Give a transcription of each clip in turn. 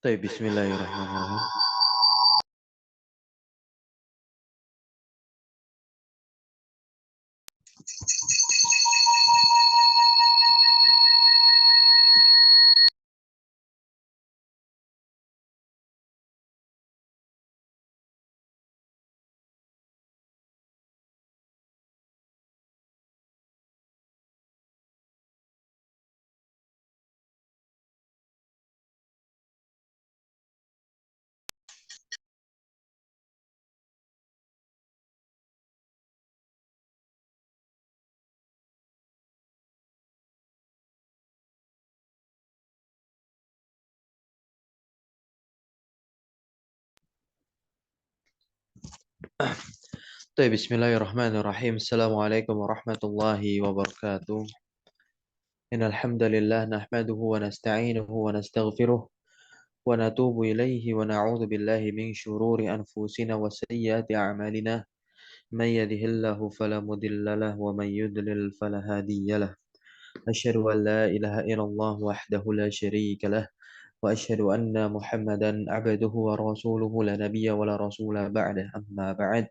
Baik, bismillahirrahmanirrahim. Baik, bismillahirrahmanirrahim. Assalamualaikum warahmatullahi wabarakatuh. Innal hamdalillah nahmaduhu wa nasta'inuhu wa nastaghfiruh wa natubu ilaihi wa na'udzu billahi min syururi anfusina wa sayyiati a'malina. May yahdihillahu fala mudilla lahu wa may yudlil fala hadiya lahu. Asyhadu an la ilaha illallah wahdahu la syarika lah wa asyhadu anna Muhammadan abduhu wa rasuluhu la nabiyya wa la rasula ba'da. Amma ba'd.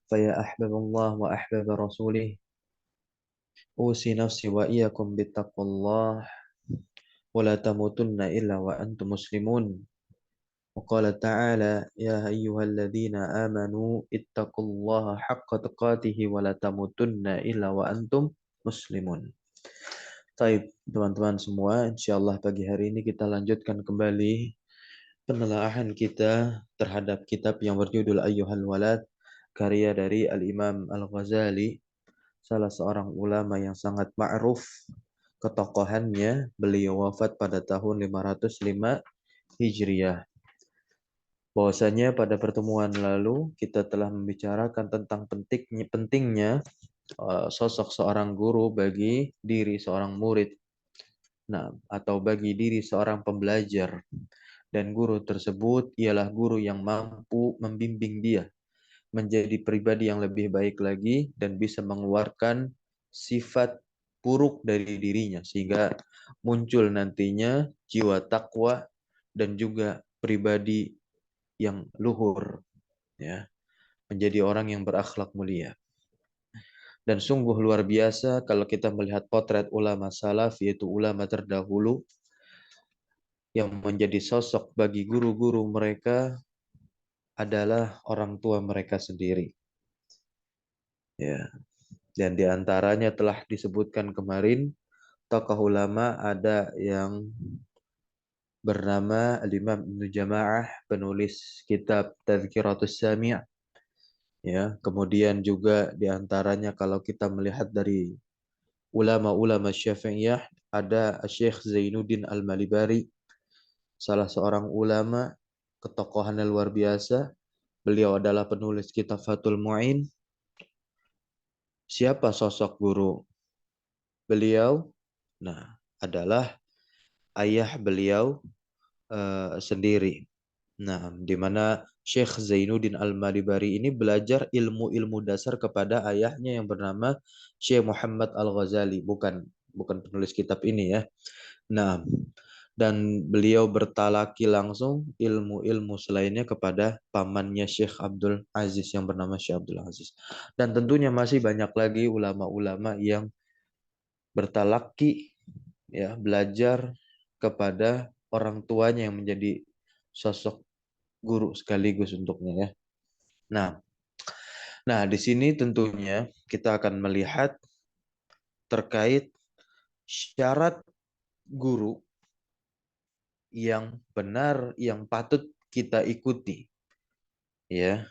فيا أحباب الله وأحباب رسوله أوصي نفسي وإياكم بتقوى الله ولا تموتن إلا وأنتم مسلمون وقال تعالى يا أيها الذين آمنوا اتقوا الله حق تقاته ولا تموتن إلا وأنتم مسلمون. Baik, teman-teman semua, insyaallah pagi hari ini kita lanjutkan kembali penelaahan kita terhadap kitab yang berjudul Ayyuhal Walad, karya dari Al-Imam Al-Ghazali, salah seorang ulama yang sangat ma'ruf ketokohannya. Beliau wafat pada tahun 505 Hijriah. Bahwasanya pada pertemuan lalu kita telah membicarakan tentang pentingnya sosok seorang guru bagi diri seorang murid. Nah, atau bagi diri seorang pembelajar. Dan guru tersebut ialah guru yang mampu membimbing dia menjadi pribadi yang lebih baik lagi dan bisa mengeluarkan sifat buruk dari dirinya sehingga muncul nantinya jiwa takwa dan juga pribadi yang luhur, ya, menjadi orang yang berakhlak mulia. Dan sungguh luar biasa kalau kita melihat potret ulama salaf, yaitu ulama terdahulu yang menjadi sosok bagi guru-guru mereka adalah orang tua mereka sendiri. Ya, dan di antaranya telah disebutkan kemarin, tokoh ulama ada yang bernama Al-Imam Ibnu Jama'ah, penulis kitab Tadhkiratus Sami'. Ya, kemudian juga di antaranya kalau kita melihat dari ulama-ulama Syafi'iyah ada Syekh Zainuddin Al-Malibari, salah seorang ulama ketokohannya luar biasa. Beliau adalah penulis kitab Fathul Mu'in. Siapa sosok guru beliau? Nah, adalah ayah beliau sendiri. Nah, di mana Syekh Zainuddin Al-Malibari ini belajar ilmu-ilmu dasar kepada ayahnya yang bernama Syekh Muhammad Al-Ghazali, bukan penulis kitab ini ya. Nah, dan beliau bertalaki langsung ilmu-ilmu selainnya kepada pamannya Syekh Abdul Aziz yang bernama Syekh Abdul Aziz. Dan tentunya masih banyak lagi ulama-ulama yang bertalaki, ya, belajar kepada orang tuanya yang menjadi sosok guru sekaligus untuknya, ya. Nah, di sini tentunya kita akan melihat terkait syarat guru yang benar yang patut kita ikuti, ya,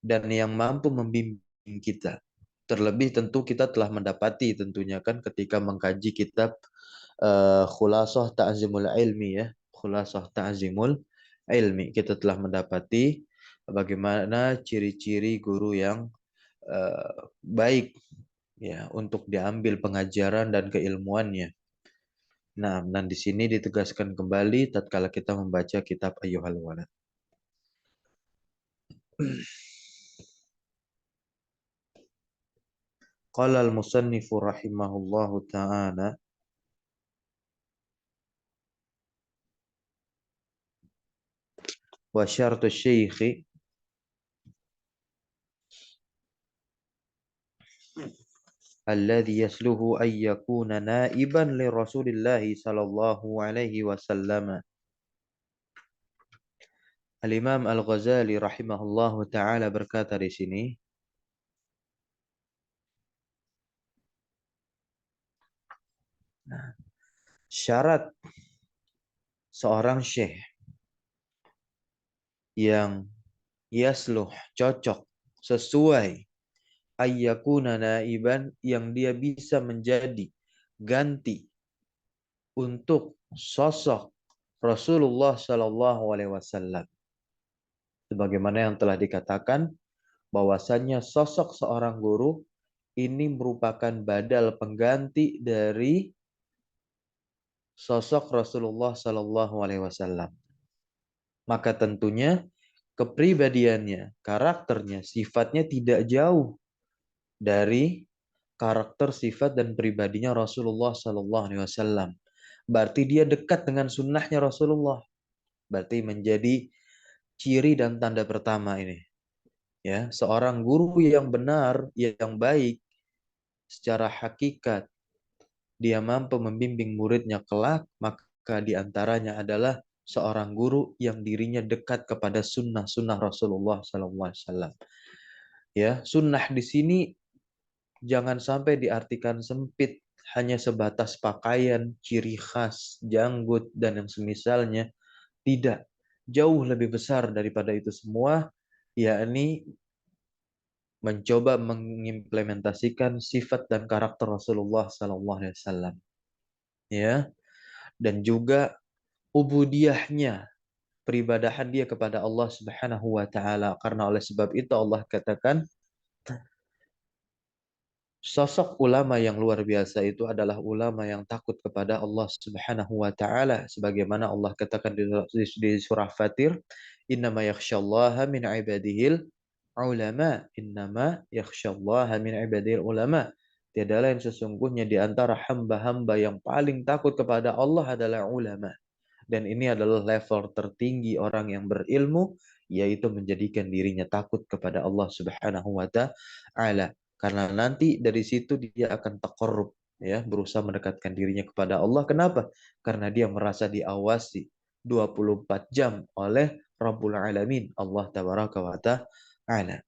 dan yang mampu membimbing kita. Terlebih tentu kita telah mendapati tentunya kan ketika mengkaji kitab Khulasah Ta'zimul Ilmi, ya, Khulasah Ta'zimul Ilmi, kita telah mendapati bagaimana ciri-ciri guru yang baik, ya, untuk diambil pengajaran dan keilmuannya. Nah, dan di sini ditegaskan kembali tatkala kita membaca kitab Ayyuhal Walad. Qala al-musannifu rahimahullahu ta'ala wa syartu syekhi alladhi yasluhu an yakuna naiban li Rasulillah sallallahu alaihi wasallam. Al-Imam Al-Ghazali rahimahullahu taala berkata di sini, syarat seorang syekh yang yasluh, cocok, sesuai ayyakuna naiban, yang dia bisa menjadi ganti untuk sosok Rasulullah Shallallahu Alaihi Wasallam. Sebagaimana yang telah dikatakan, bahwasannya sosok seorang guru ini merupakan badal pengganti dari sosok Rasulullah Shallallahu Alaihi Wasallam. Maka tentunya kepribadiannya, karakternya, sifatnya tidak jauh dari karakter, sifat, dan pribadinya Rasulullah Sallallahu Alaihi Wasallam. Berarti dia dekat dengan sunnahnya Rasulullah. Berarti menjadi ciri dan tanda pertama ini. Ya, seorang guru yang benar, yang baik, secara hakikat dia mampu membimbing muridnya kelak, maka diantaranya adalah seorang guru yang dirinya dekat kepada sunnah Rasulullah Sallallahu Alaihi Wasallam. Ya, sunnah di sini jangan sampai diartikan sempit hanya sebatas pakaian, ciri khas, janggut, dan yang semisalnya. Tidak. Jauh lebih besar daripada itu semua, yakni mencoba mengimplementasikan sifat dan karakter Rasulullah SAW. Ya, dan juga ubudiyahnya, peribadahan dia kepada Allah Subhanahu wa taala. Karena oleh sebab itu Allah katakan, sosok ulama yang luar biasa itu adalah ulama yang takut kepada Allah Subhanahu wa taala, sebagaimana Allah katakan di surah Fatir, innama yakhsyallaha min ibadihil ulama, innama yakhsyallaha min ibadihil ulama. Tiada lain sesungguhnya di antara hamba-hamba yang paling takut kepada Allah adalah ulama. Dan ini adalah level tertinggi orang yang berilmu, yaitu menjadikan dirinya takut kepada Allah Subhanahu wa taala. Karena nanti dari situ dia akan taqarrub, ya, berusaha mendekatkan dirinya kepada Allah. Kenapa? Karena dia merasa diawasi 24 jam oleh Rabbul Alamin, Allah Tabaraka wa taala.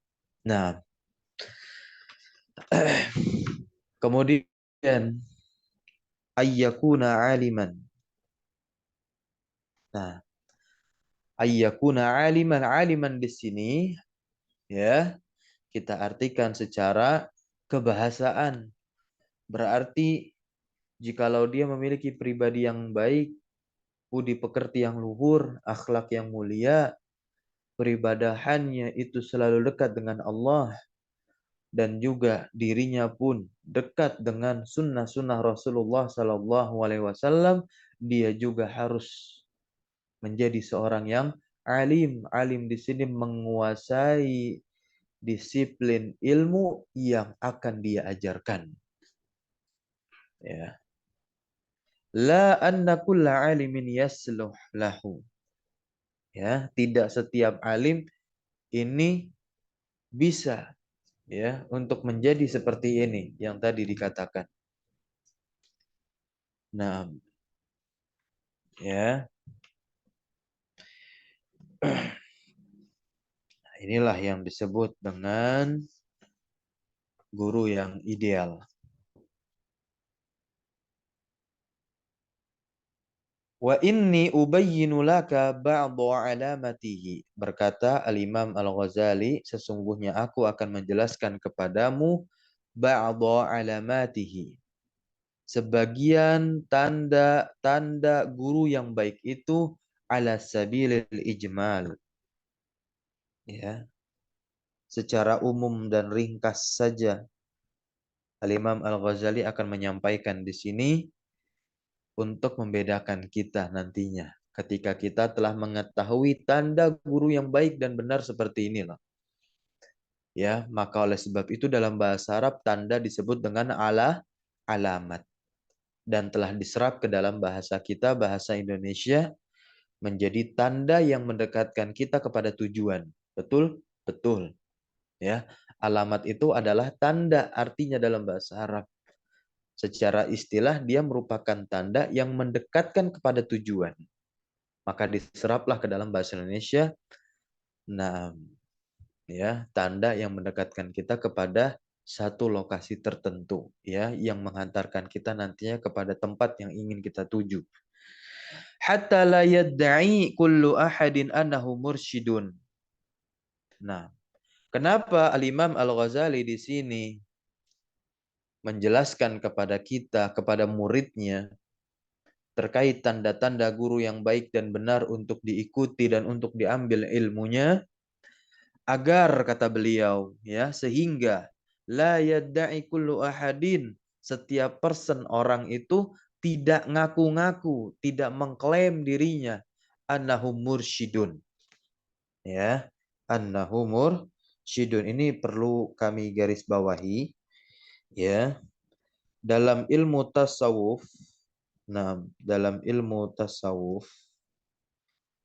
Nah, kemudian ayyakuna aliman. Nah, ayyakuna aliman, aliman di sini, ya, kita artikan secara kebahasaan. Berarti jikalau dia memiliki pribadi yang baik, budi pekerti yang luhur, akhlak yang mulia, peribadahannya itu selalu dekat dengan Allah, dan juga dirinya pun dekat dengan sunnah-sunnah Rasulullah Sallallahu Alaihi Wasallam, dia juga harus menjadi seorang yang alim. Alim di sini menguasai disiplin ilmu yang akan dia ajarkan. Ya. La anna kulla alimin yasluh lahu. Ya, tidak setiap alim ini bisa, ya, untuk menjadi seperti ini yang tadi dikatakan. Nah, ya. Inilah yang disebut dengan guru yang ideal. Wa inni ubayyinu laka ba'dha alamatihi. Berkata Al-Imam Al-Ghazali, sesungguhnya aku akan menjelaskan kepadamu ba'dha alamatihi. Sebagian tanda-tanda guru yang baik itu ala sabilil ijmal. Ya. Secara umum dan ringkas saja Al-Imam Al-Ghazali akan menyampaikan di sini untuk membedakan kita nantinya ketika kita telah mengetahui tanda guru yang baik dan benar seperti inilah. Ya, maka oleh sebab itu dalam bahasa Arab tanda disebut dengan alamat, dan telah diserap ke dalam bahasa kita, bahasa Indonesia, menjadi tanda yang mendekatkan kita kepada tujuan. Betul? Betul. Ya, alamat itu adalah tanda, artinya dalam bahasa Arab. Secara istilah dia merupakan tanda yang mendekatkan kepada tujuan. Maka diseraplah ke dalam bahasa Indonesia. Nah, ya, tanda yang mendekatkan kita kepada satu lokasi tertentu, ya, yang menghantarkan kita nantinya kepada tempat yang ingin kita tuju. Hatta la yadda'i kullu ahadin annahu mursyidun. Nah, kenapa Al-Imam Al-Ghazali di sini menjelaskan kepada kita, kepada muridnya, terkait tanda-tanda guru yang baik dan benar untuk diikuti dan untuk diambil ilmunya, agar kata beliau, ya, sehingga la yadda'i kullu ahadin, setiap person, orang itu tidak ngaku-ngaku, tidak mengklaim dirinya annahu mursyidun, ya, annahu mursyidun. Ini perlu kami garis bawahi, ya, dalam ilmu tasawuf. Nah, dalam ilmu tasawuf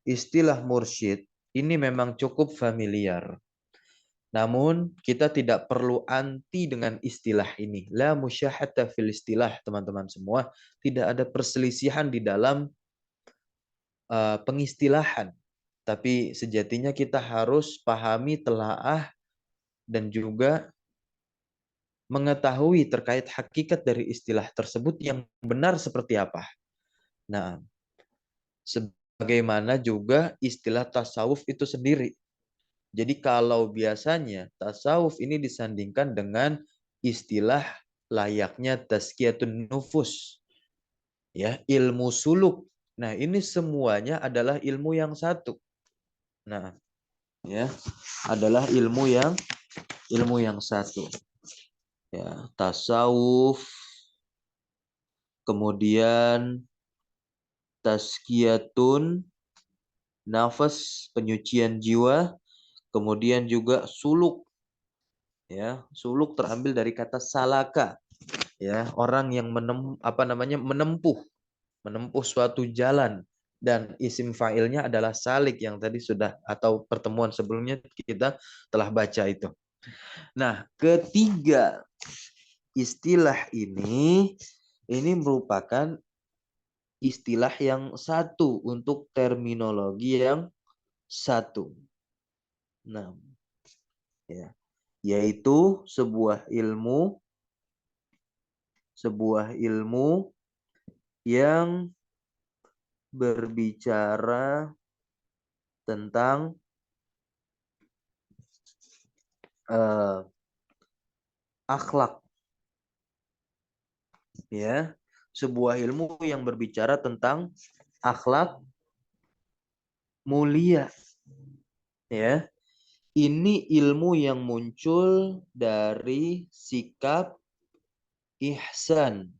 istilah mursyid ini memang cukup familiar. Namun kita tidak perlu anti dengan istilah ini. La musyahata fil istilah, teman-teman semua. Tidak ada perselisihan di dalam pengistilahan. Tapi sejatinya kita harus pahami, telaah, dan juga mengetahui terkait hakikat dari istilah tersebut yang benar seperti apa. Nah, sebagaimana juga istilah tasawuf itu sendiri. Jadi kalau biasanya tasawuf ini disandingkan dengan istilah layaknya tazkiyatun nufus, ya, ilmu suluk. Nah, ini semuanya adalah ilmu yang satu. Nah, ya, adalah ilmu yang satu. Ya, tasawuf, kemudian tazkiyatun nafas, penyucian jiwa, kemudian juga suluk. Ya, suluk terambil dari kata salaka, ya, orang yang menempuh suatu jalan, dan isim fa'ilnya adalah salik yang tadi sudah, atau pertemuan sebelumnya kita telah baca itu. Nah, ketiga istilah ini merupakan istilah yang satu untuk terminologi yang satu. Nah, ya, yaitu sebuah ilmu yang berbicara tentang akhlak, ya, sebuah ilmu yang berbicara tentang akhlak mulia, ya. Ini ilmu yang muncul dari sikap ihsan.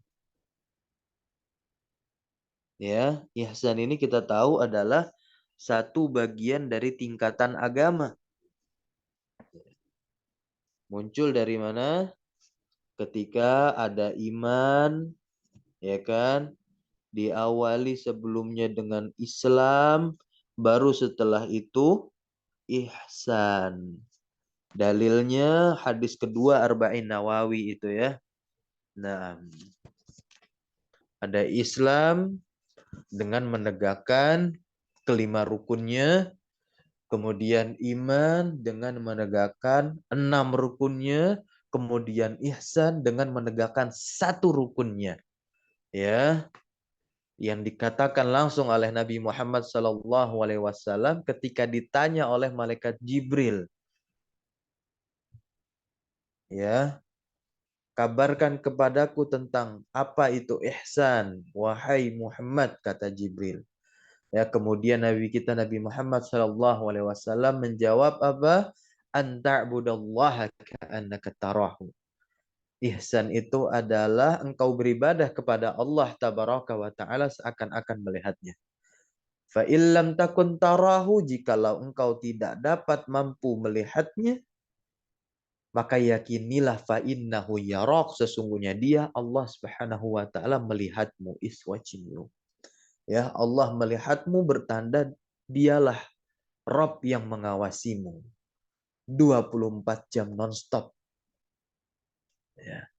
Ya, ihsan ini kita tahu adalah satu bagian dari tingkatan agama. Muncul dari mana? Ketika ada iman, ya kan? Diawali sebelumnya dengan Islam, baru setelah itu ihsan. Dalilnya hadis kedua Arba'in Nawawi itu, ya. Nah, ada Islam dengan menegakkan kelima rukunnya, kemudian iman dengan menegakkan 6 rukunnya, kemudian ihsan dengan menegakkan 1 rukunnya. Ya, yang dikatakan langsung oleh Nabi Muhammad SAW ketika ditanya oleh malaikat Jibril, ya, kabarkan kepadaku tentang apa itu ihsan, wahai Muhammad, kata Jibril. Ya, kemudian Nabi kita Nabi Muhammad SAW menjawab apa? Anta'budallaha ka'annaka tarahu. Ihsan itu adalah engkau beribadah kepada Allah tabaraka wa ta'ala seakan-akan melihatnya. Fa illam takun tarahu, jikalau engkau tidak dapat mampu melihatnya, maka yakinilah fa innahu yarak, sesungguhnya dia Allah Subhanahu wa taala melihatmu, is watching you. Ya, Allah melihatmu bertanda dialah Rob yang mengawasimu 24 jam nonstop. Ya.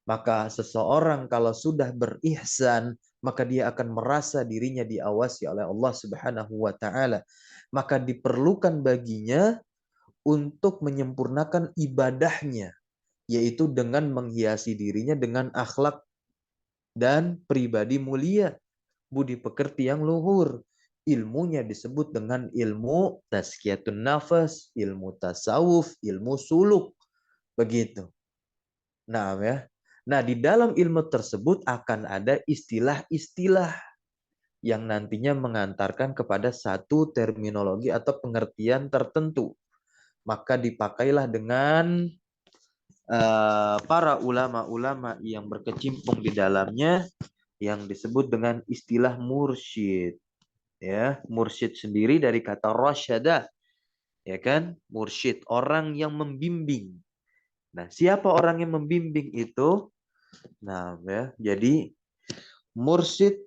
Maka seseorang kalau sudah berihsan, maka dia akan merasa dirinya diawasi oleh Allah Subhanahu wa taala. Maka diperlukan baginya untuk menyempurnakan ibadahnya, yaitu dengan menghiasi dirinya dengan akhlak dan pribadi mulia, budi pekerti yang luhur. Ilmunya disebut dengan ilmu tazkiyatun nafas, ilmu tasawuf, ilmu suluk. Begitu. Nah, ya. Nah, di dalam ilmu tersebut akan ada istilah-istilah yang nantinya mengantarkan kepada satu terminologi atau pengertian tertentu. Maka dipakailah dengan para ulama-ulama yang berkecimpung di dalamnya yang disebut dengan istilah mursyid. Ya, mursyid sendiri dari kata rasyada, ya kan? Mursyid, orang yang membimbing. Nah, siapa orang yang membimbing itu? Nah, ya, jadi mursyid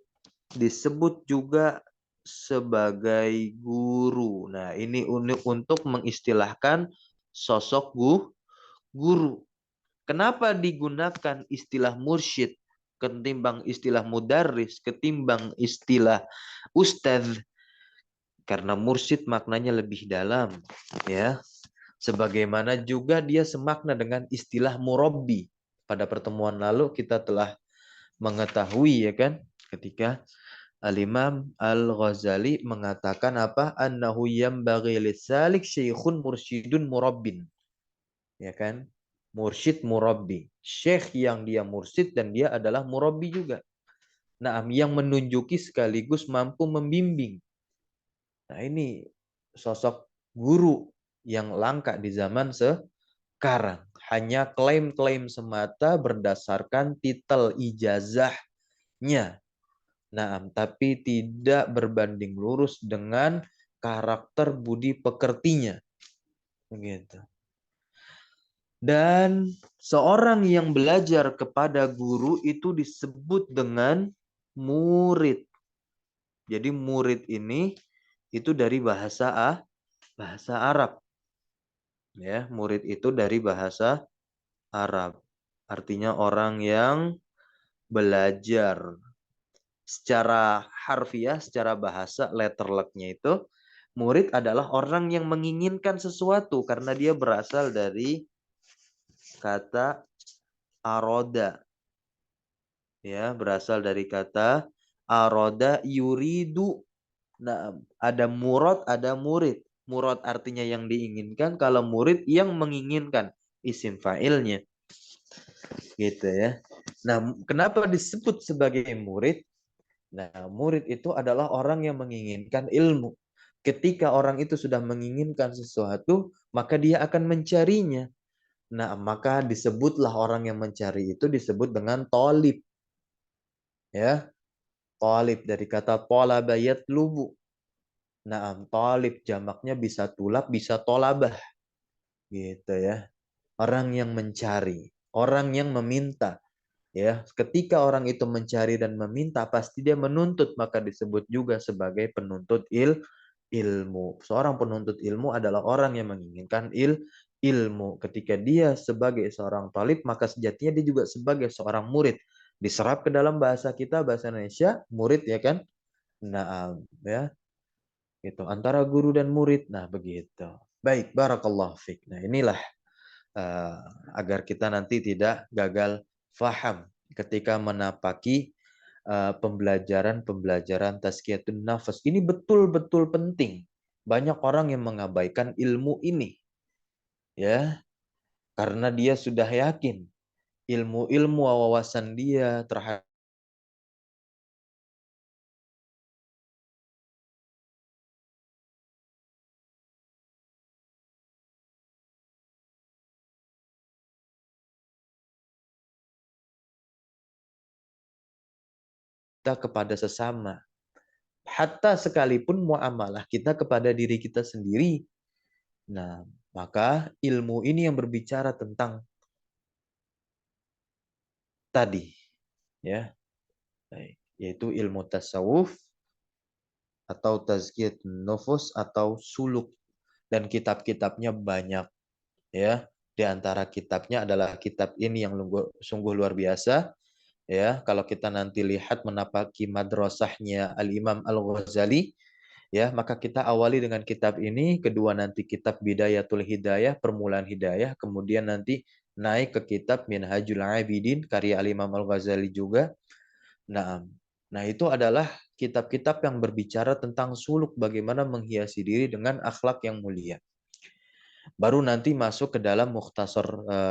disebut juga sebagai guru. Nah, ini unik untuk mengistilahkan sosok guru. Kenapa digunakan istilah mursyid ketimbang istilah mudarris, ketimbang istilah ustadz? Karena mursyid maknanya lebih dalam, ya. Sebagaimana juga dia semakna dengan istilah murabbi. Pada pertemuan lalu kita telah mengetahui, ya kan, ketika Al-Imam Al-Ghazali mengatakan apa? Annahu yambaghi lisalik syekhun mursyidun murabbin. Ya kan? Mursyid murabbi. Syekh yang dia mursyid dan dia adalah murabbi juga. Nah, yang menunjuki sekaligus mampu membimbing. Nah, ini sosok guru yang langka di zaman sekarang. Hanya klaim-klaim semata berdasarkan titel ijazahnya. Nah, tapi tidak berbanding lurus dengan karakter budi pekertinya. Begitu. Dan seorang yang belajar kepada guru itu disebut dengan murid. Jadi murid ini itu dari bahasa Arab. Ya, murid itu dari bahasa Arab. Artinya orang yang belajar. Secara harfiah, secara bahasa, letter luck-nya itu, murid adalah orang yang menginginkan sesuatu karena dia berasal dari kata aroda. Ya, berasal dari kata aroda yuridu. Nah, ada murad, ada murid. Murad artinya yang diinginkan, kalau murid yang menginginkan. Isim fa'ilnya. Gitu ya. Nah, kenapa disebut sebagai murid? Nah, murid itu adalah orang yang menginginkan ilmu. Ketika orang itu sudah menginginkan sesuatu, maka dia akan mencarinya. Nah, maka disebutlah orang yang mencari itu disebut dengan tolib. Ya, tolib dari kata tolaba yatlubu. Nah, tolib jamaknya bisa tulab, bisa tolabah. Gitu ya. Orang yang mencari, orang yang meminta. Ya, ketika orang itu mencari dan meminta, pasti dia menuntut, maka disebut juga sebagai penuntut ilmu. Seorang penuntut ilmu adalah orang yang menginginkan ilmu. Ketika dia sebagai seorang talib, maka sejatinya dia juga sebagai seorang murid. Diserap ke dalam bahasa kita, bahasa Indonesia, murid ya kan? Nah, ya, itu antara guru dan murid. Nah, begitu. Baik, barakallahu fiik. Nah, inilah uh, agar kita nanti tidak gagal faham ketika menapaki pembelajaran tazkiyatun nafas. Ini betul-betul penting. Banyak orang yang mengabaikan ilmu ini. Ya, karena dia sudah yakin ilmu-ilmu wawasan dia terhadap kita kepada sesama. Hatta sekalipun muamalah kita kepada diri kita sendiri. Nah, maka ilmu ini yang berbicara tentang tadi, ya, yaitu ilmu tasawuf, atau Tazkiyatun Nufus atau Suluk, dan kitab-kitabnya banyak ya. Di antara kitabnya adalah kitab ini yang sungguh luar biasa ya. Kalau kita nanti lihat menapaki madrasahnya Al-Imam Al-Ghazali ya, maka kita awali dengan kitab ini, kedua nanti kitab Bidayatul Hidayah, permulaan hidayah, kemudian nanti naik ke kitab Minhajul Abidin karya Al-Imam Al-Ghazali juga. Nah, itu adalah kitab-kitab yang berbicara tentang suluk, bagaimana menghiasi diri dengan akhlak yang mulia. Baru nanti masuk ke dalam Mukhtasar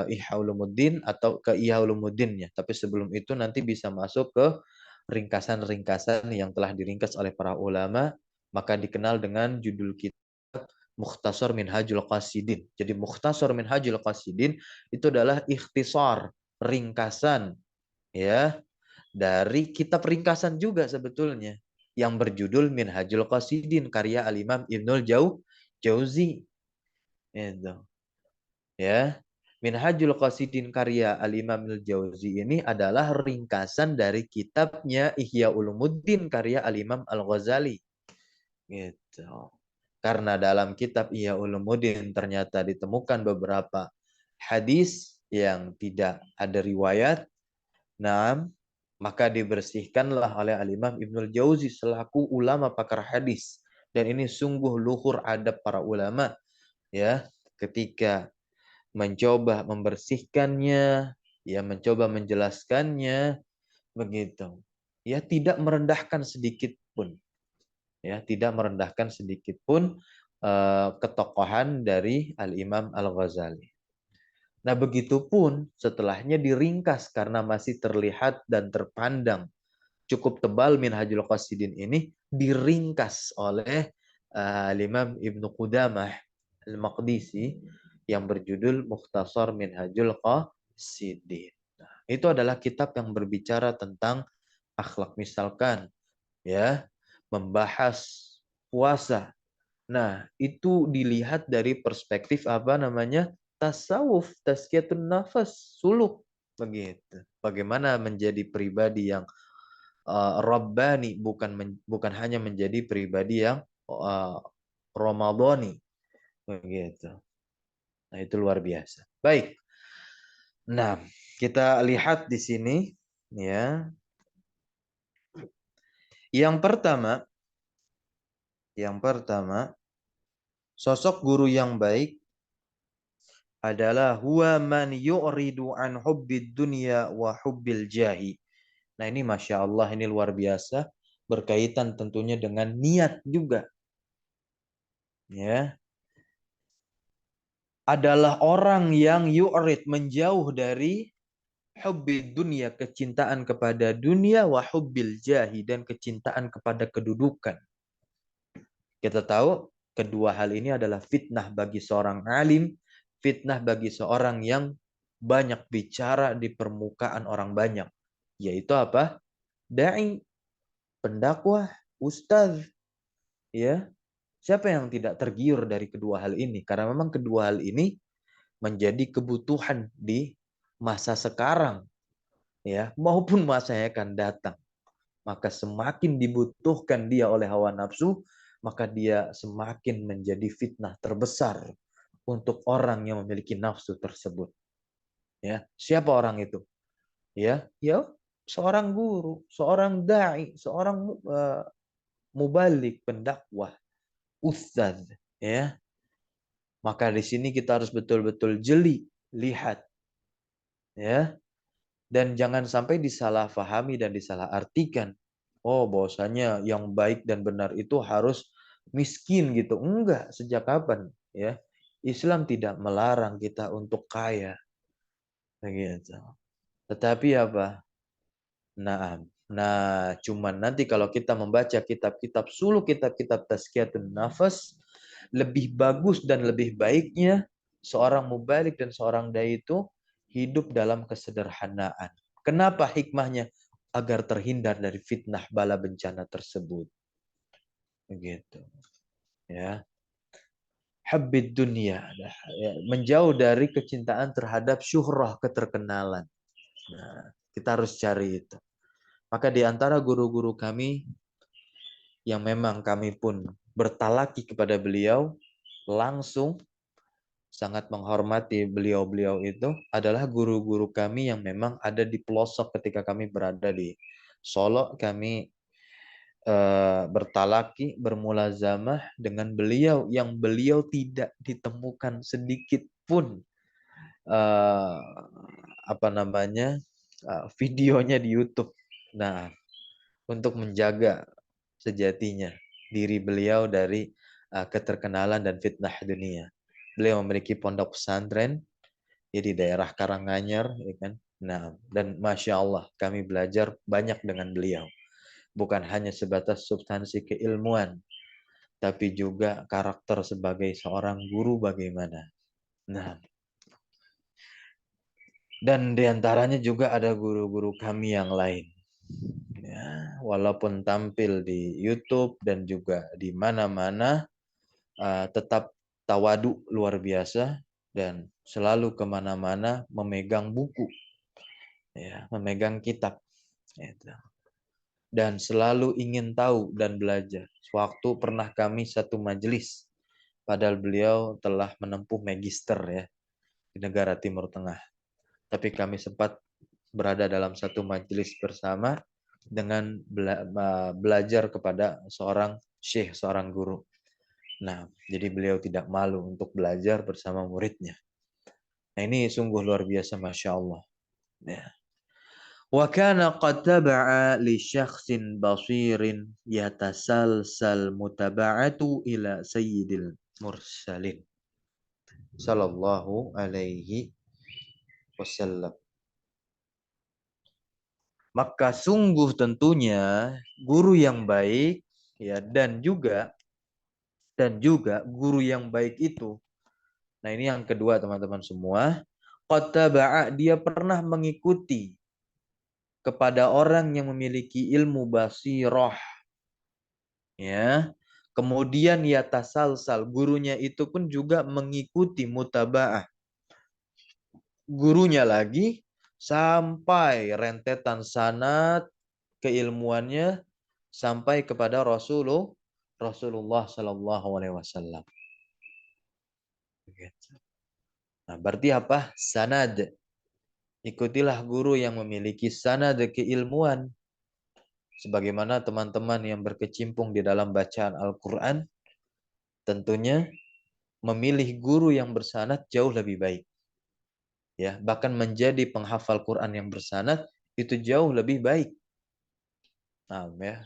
Ihya Ulumuddin atau ke Ihya Ulumuddinnya. Tapi sebelum itu nanti bisa masuk ke ringkasan-ringkasan yang telah diringkas oleh para ulama, maka dikenal dengan judul kitab Mukhtasar Minhajul Qasidin. Jadi Mukhtasar Minhajul Qasidin itu adalah ikhtisar, ringkasan ya, dari kitab ringkasan juga sebetulnya yang berjudul Minhajul Qasidin karya Al-Imam Ibnul Jauzi. Itu. Ya. Minhajul Qasidin karya Al-Imam Al-Jauzi ini adalah ringkasan dari kitabnya Ihya Ulumuddin karya Al-Imam Al-Ghazali. Gitu. Karena dalam kitab Ihya Ulumuddin ternyata ditemukan beberapa hadis yang tidak ada riwayat. Nah, maka dibersihkanlah oleh Al-Imam Ibnul Jauzi selaku ulama pakar hadis. Dan ini sungguh luhur adab para ulama ya, ketika mencoba membersihkannya, ya mencoba menjelaskannya begitu. Ya tidak merendahkan sedikit pun. Ya, tidak merendahkan sedikit pun ketokohan dari Al-Imam Al-Ghazali. Nah, begitupun setelahnya diringkas karena masih terlihat dan terpandang cukup tebal Minhajul Qasidin ini, diringkas oleh Imam Ibnu Qudamah Al-Maqdisi yang berjudul Mukhtasar Minhajul Qasidin. Nah, itu adalah kitab yang berbicara tentang akhlak, misalkan ya, membahas puasa. Nah, itu dilihat dari perspektif apa namanya? Tasawuf, tazkiyatun nafas, suluk begitu. Bagaimana menjadi pribadi yang Rabbani, bukan hanya menjadi pribadi yang Ramadhani begitu. Nah, itu luar biasa. Baik. Nah, kita lihat di sini ya. Yang pertama, sosok guru yang baik adalah huwa man yu'ridu an hubbid dunya wa hubbil jahi. Nah, ini Masya Allah, ini luar biasa. Berkaitan tentunya dengan niat juga. Ya, adalah orang yang yu'rid, menjauh dari hubbi dunia, kecintaan kepada dunia, wa hubbil jahi, dan kecintaan kepada kedudukan. Kita tahu kedua hal ini adalah fitnah bagi seorang alim, fitnah bagi seorang yang banyak bicara di permukaan orang banyak, yaitu apa? Dai, pendakwah, ustaz, ya. Siapa yang tidak tergiur dari kedua hal ini? Karena memang kedua hal ini menjadi kebutuhan di masa sekarang, ya, maupun masa yang akan datang. Maka semakin dibutuhkan dia oleh hawa nafsu, maka dia semakin menjadi fitnah terbesar untuk orang yang memiliki nafsu tersebut. Ya, siapa orang itu? Ya, seorang guru, seorang dai, seorang mubalik, pendakwah, ustaz, ya. Maka di sini kita harus betul-betul jeli, lihat, ya, dan jangan sampai disalahfahami dan disalahartikan. Oh, bahwasanya yang baik dan benar itu harus miskin gitu. Enggak, sejak kapan? Ya, Islam tidak melarang kita untuk kaya. Begitu. Tetapi apa? Cuman nanti kalau kita membaca kitab-kitab suluk, kitab-kitab tazkiyatun nafas, lebih bagus dan lebih baiknya seorang mubalik dan seorang dai itu hidup dalam kesederhanaan. Kenapa hikmahnya? Agar terhindar dari fitnah bala bencana tersebut. Begitu. Ya. Habib dunia, menjauh dari kecintaan terhadap syuhrah, keterkenalan. Nah, kita harus cari itu. Maka di antara guru-guru kami yang memang kami pun bertalaki kepada beliau langsung, sangat menghormati beliau-beliau itu adalah guru-guru kami yang memang ada di pelosok ketika kami berada di Solo. Kami bertalaki, bermulazamah dengan beliau yang beliau tidak ditemukan sedikit pun uh, apa namanya videonya di YouTube. Nah, untuk menjaga sejatinya diri beliau dari keterkenalan dan fitnah dunia. Beliau memiliki pondok pesantren ya, di daerah Karanganyar, ya kan. Nah, dan masya Allah kami belajar banyak dengan beliau. Bukan hanya sebatas substansi keilmuan, tapi juga karakter sebagai seorang guru bagaimana. Nah, dan diantaranya juga ada guru-guru kami yang lain. Ya, walaupun tampil di YouTube dan juga di mana-mana, tetap tawadu luar biasa dan selalu kemana-mana memegang buku, ya, memegang kitab, gitu. Dan selalu ingin tahu dan belajar. Waktu pernah kami satu majelis, padahal beliau telah menempuh magister ya di negara Timur Tengah. Tapi kami sempat berada dalam satu majelis bersama dengan belajar kepada seorang syekh, seorang guru. Nah, jadi beliau tidak malu untuk belajar bersama muridnya. Nah, ini sungguh luar biasa, Masya Allah. Ya. Wa kana qad taba'a li syakhsin basirin yatasalsal mutaba'atu ila sayyidil mursalin sallallahu alaihi wasallam. Maka sungguh tentunya guru yang baik ya dan juga guru yang baik itu. Nah, ini yang kedua teman-teman semua. Qad taba'a, dia pernah mengikuti kepada orang yang memiliki ilmu basirah, ya. Kemudian ya tasalsal, gurunya itu pun juga mengikuti mutaba'ah gurunya lagi sampai rentetan sanad keilmuannya sampai kepada Rasulullah Sallallahu Alaihi Wasallam. Nah, berarti apa? Sanad. Ikutilah guru yang memiliki sanad keilmuan. Sebagaimana teman-teman yang berkecimpung di dalam bacaan Al-Quran, tentunya memilih guru yang bersanad jauh lebih baik. Ya, bahkan menjadi penghafal Quran yang bersanad itu jauh lebih baik. Nah, ya.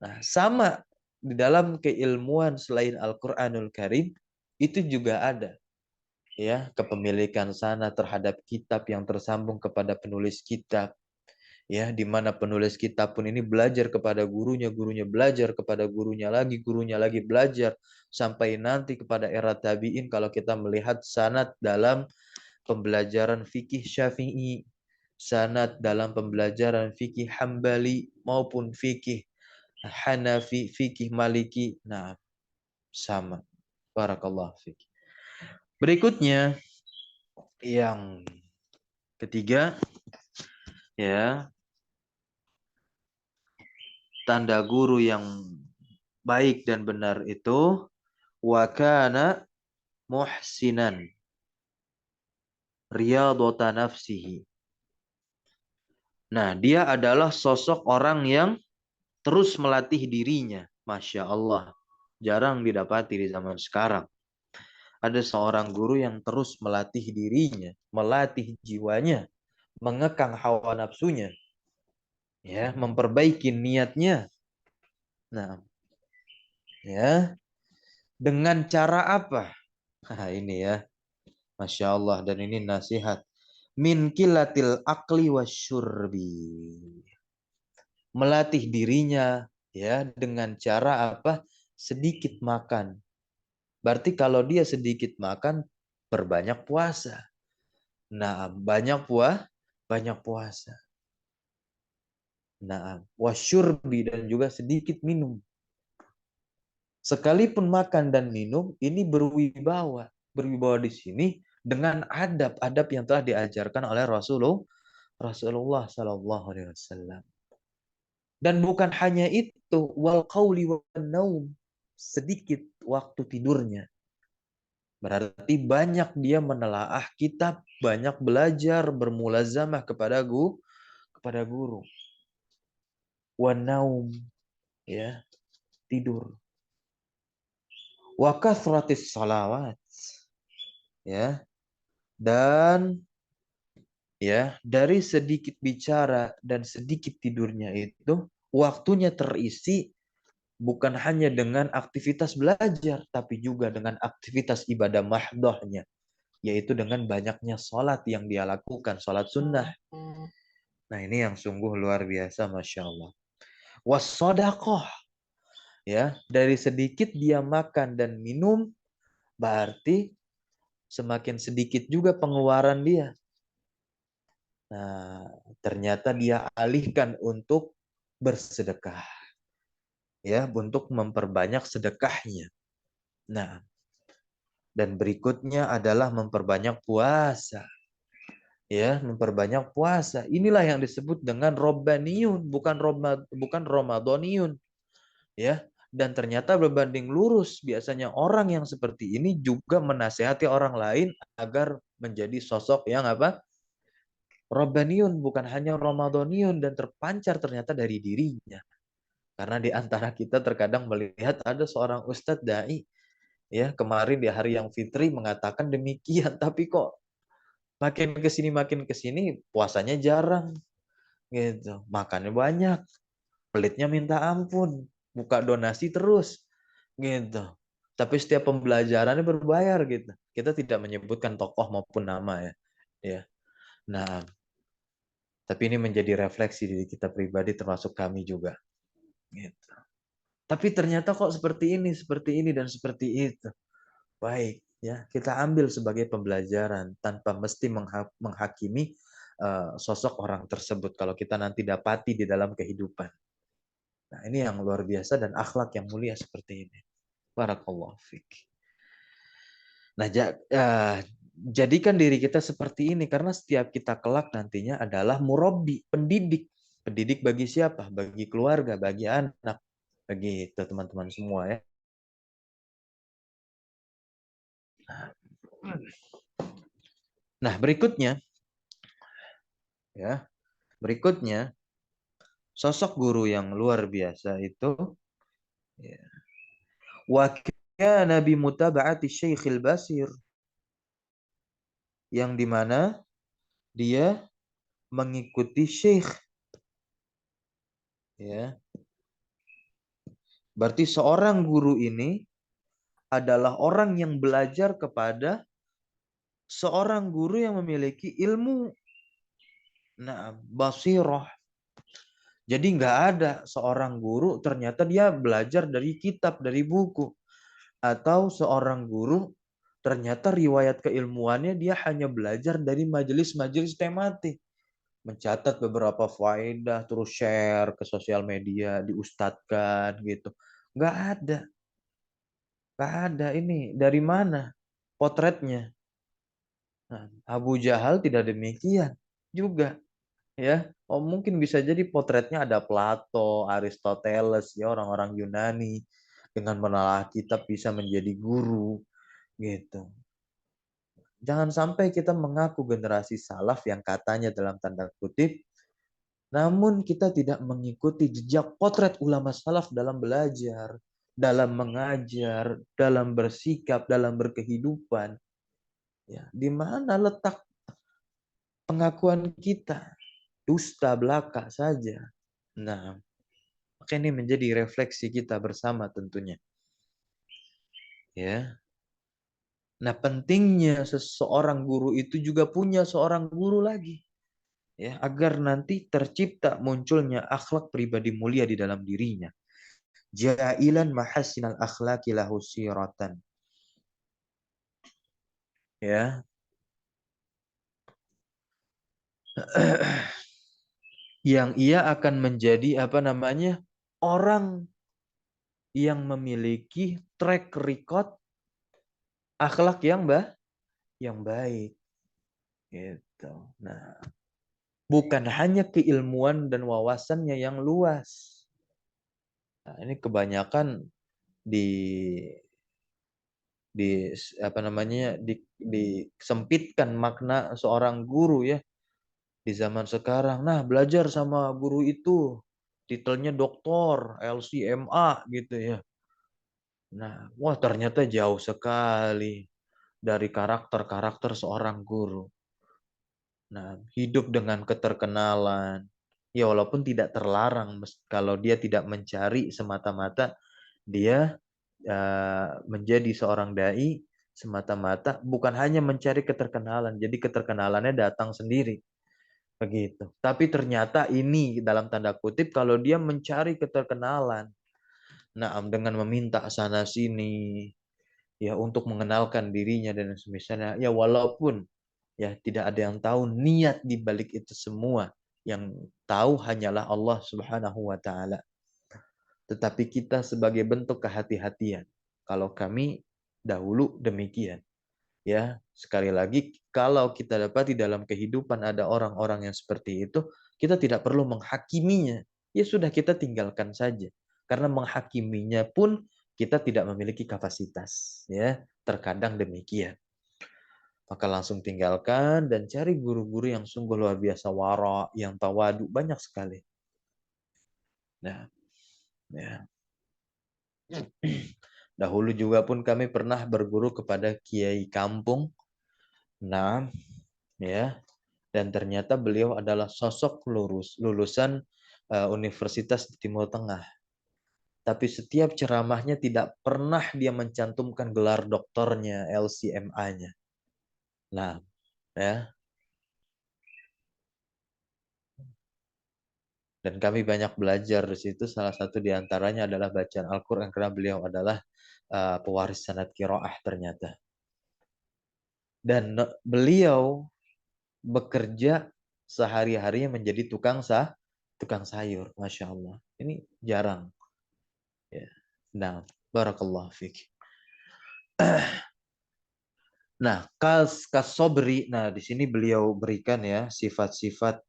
Nah, sama di dalam keilmuan selain Al-Quranul Karim itu juga ada. Ya, kepemilikan sana terhadap kitab yang tersambung kepada penulis kitab. Ya, di mana penulis kitab pun ini belajar kepada gurunya, gurunya belajar kepada gurunya lagi belajar sampai nanti kepada era tabi'in kalau kita melihat sanad dalam pembelajaran fikih Syafi'i, sanad dalam pembelajaran fikih Hambali maupun fikih Hanafi, fikih Maliki. Nah, sama. Barakallahu fiik. Berikutnya yang ketiga, ya, tanda guru yang baik dan benar itu wa kana muhsinan riyadhata nafsihi. Nah, dia adalah sosok orang yang terus melatih dirinya. Masya Allah. Jarang didapati di zaman sekarang. Ada seorang guru yang terus melatih dirinya, melatih jiwanya, mengekang hawa nafsunya, ya, memperbaiki niatnya. Nah, ya, dengan cara apa? Nah, ini ya, Masya Allah, dan ini nasihat. Min kilatil akli wasyurbi. Melatih dirinya ya dengan cara apa? Sedikit makan. Berarti kalau dia sedikit makan, berbanyak puasa. Nah, banyak puasa. Nah, wasyurbi dan juga sedikit minum. Sekalipun makan dan minum, ini berwibawa. Berwibawa di sini dengan adab-adab yang telah diajarkan oleh Rasulullah Sallallahu Alaihi Wasallam. Dan bukan hanya itu, wal qauli wan naum, sedikit waktu tidurnya. Berarti banyak dia menelaah kitab, banyak belajar, bermulazamah kepada guru. Wan naum, ya, tidur. Wa kathratis salawat, ya. Dan ya, dari sedikit bicara dan sedikit tidurnya itu waktunya terisi bukan hanya dengan aktivitas belajar, tapi juga dengan aktivitas ibadah mahdohnya, yaitu dengan banyaknya sholat yang dia lakukan, sholat sunnah. Nah, ini yang sungguh luar biasa, Masya Allah. Wassodakoh, ya, dari sedikit dia makan dan minum, berarti semakin sedikit juga pengeluaran dia. Nah, ternyata dia alihkan untuk bersedekah, ya, untuk memperbanyak sedekahnya. Nah, dan berikutnya adalah memperbanyak puasa. Ya, memperbanyak puasa. Inilah yang disebut dengan robbaniyun, bukan ramadhaniyun, ya. Dan ternyata berbanding lurus, biasanya orang yang seperti ini juga menasehati orang lain agar menjadi sosok yang apa? Robbaniyun, bukan hanya ramadhaniyun, dan terpancar ternyata dari dirinya. Karena di antara kita terkadang melihat ada seorang ustadz dai, ya, kemarin di hari yang fitri mengatakan demikian, tapi kok makin ke sini puasanya jarang gitu. Makannya banyak, pelitnya minta ampun, buka donasi terus gitu. Tapi setiap pembelajarannya berbayar gitu. Kita tidak menyebutkan tokoh maupun nama ya. Ya. Nah, tapi ini menjadi refleksi diri kita pribadi termasuk kami juga gitu. Tapi ternyata kok seperti ini dan seperti itu. Baik, ya, kita ambil sebagai pembelajaran tanpa mesti menghakimi sosok orang tersebut kalau kita nanti dapati di dalam kehidupan. Nah, ini yang luar biasa dan akhlak yang mulia seperti ini. Barakallahu fiik. Nah, jadikan diri kita seperti ini karena setiap kita kelak nantinya adalah murabbi, pendidik. Pendidik bagi siapa? Bagi keluarga, bagi anak, bagi teman-teman semua ya. Nah, berikutnya ya. Berikutnya sosok guru yang luar biasa itu ya, wa kana bi mutaba'ati Syekhil Basir, yang dimana dia mengikuti syekh, ya. Berarti seorang guru ini adalah orang yang belajar kepada seorang guru yang memiliki ilmu, nah, basirah. Jadi nggak ada seorang guru ternyata dia belajar dari kitab, dari buku. Atau seorang guru ternyata riwayat keilmuannya dia hanya belajar dari majelis-majelis tematik. Mencatat beberapa faedah, terus share ke sosial media, diustadkan gitu. Nggak ada. Nggak ada ini. Dari mana potretnya? Nah, Abu Jahal tidak demikian juga. Ya, oh mungkin bisa jadi potretnya ada Plato, Aristoteles, ya, orang-orang Yunani dengan menelaah kitab bisa menjadi guru gitu. Jangan sampai kita mengaku generasi salaf yang katanya dalam tanda kutip, namun kita tidak mengikuti jejak potret ulama salaf dalam belajar, dalam mengajar, dalam bersikap, dalam berkehidupan. Ya, di mana letak pengakuan kita? Dusta belaka saja. Nah, maka ini menjadi refleksi kita bersama tentunya. Ya. Nah, pentingnya seseorang guru itu juga punya seorang guru lagi. Ya, agar nanti tercipta munculnya akhlak pribadi mulia di dalam dirinya. Jailan mahasinal akhlaqi lahu siratan. Ya. Yang ia akan menjadi apa namanya? Orang yang memiliki track record akhlak yang baik gitu. Nah, bukan hanya keilmuan dan wawasannya yang luas, Nah, ini kebanyakan di di apa namanya disempitkan makna seorang guru ya di zaman sekarang. Nah, belajar sama guru itu titelnya doktor, LCMA gitu ya. Nah, wah ternyata jauh sekali dari karakter-karakter seorang guru. Nah, hidup dengan keterkenalan. Ya walaupun tidak terlarang kalau dia tidak mencari semata-mata dia menjadi seorang dai semata-mata bukan hanya mencari keterkenalan. Jadi keterkenalannya datang sendiri begitu. Tapi ternyata ini dalam tanda kutip kalau dia mencari keterkenalan, nah dengan meminta sana sini ya untuk mengenalkan dirinya dan semisalnya ya walaupun ya tidak ada yang tahu niat di balik itu semua. Yang tahu hanyalah Allah Subhanahu wa taala. Tetapi kita sebagai bentuk kehati-hatian. Kalau kami dahulu demikian. Ya, sekali lagi kalau kita dapat di dalam kehidupan ada orang-orang yang seperti itu, kita tidak perlu menghakiminya. Ya sudah kita tinggalkan saja. Karena menghakiminya pun kita tidak memiliki kapasitas, ya. Terkadang demikian. Maka langsung tinggalkan dan cari guru-guru yang sungguh luar biasa wara, yang tawadu banyak sekali. Nah, ya. Dahulu juga pun kami pernah berguru kepada kiai kampung. Nah, ya. Dan ternyata beliau adalah sosok lulusan Universitas di Timur Tengah. Tapi setiap ceramahnya tidak pernah dia mencantumkan gelar doktornya, LCMA-nya. Nah, ya. Dan kami banyak belajar di situ. Salah satu di antaranya adalah bacaan Al-Quran karena beliau adalah pewaris sanad qiraah ternyata. Dan beliau bekerja sehari-harinya menjadi tukang sayur, masya Allah. Ini jarang. Ya. Nah, barakallah fik. Nah, kasobri. Nah, di sini beliau berikan ya sifat-sifat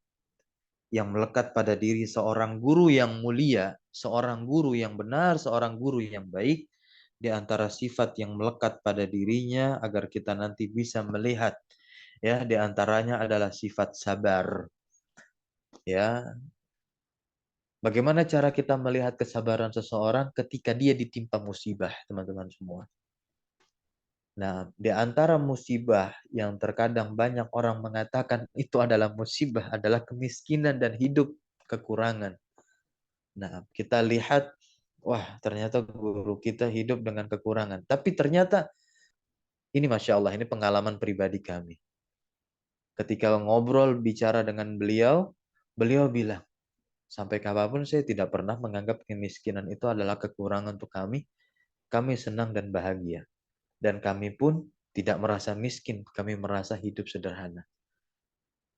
yang melekat pada diri seorang guru yang mulia, seorang guru yang benar, seorang guru yang baik, di antara sifat yang melekat pada dirinya agar kita nanti bisa melihat ya di antaranya adalah sifat sabar. Ya, bagaimana cara kita melihat kesabaran seseorang ketika dia ditimpa musibah, teman-teman semua? Nah, di antara musibah yang terkadang banyak orang mengatakan itu adalah musibah adalah kemiskinan dan hidup kekurangan. Nah, kita lihat, wah ternyata guru kita hidup dengan kekurangan. Tapi ternyata, ini Masya Allah, ini pengalaman pribadi kami. Ketika ngobrol, bicara dengan beliau, beliau bilang, sampai kapanpun saya tidak pernah menganggap kemiskinan itu adalah kekurangan untuk kami. Kami senang dan bahagia. Dan kami pun tidak merasa miskin, kami merasa hidup sederhana.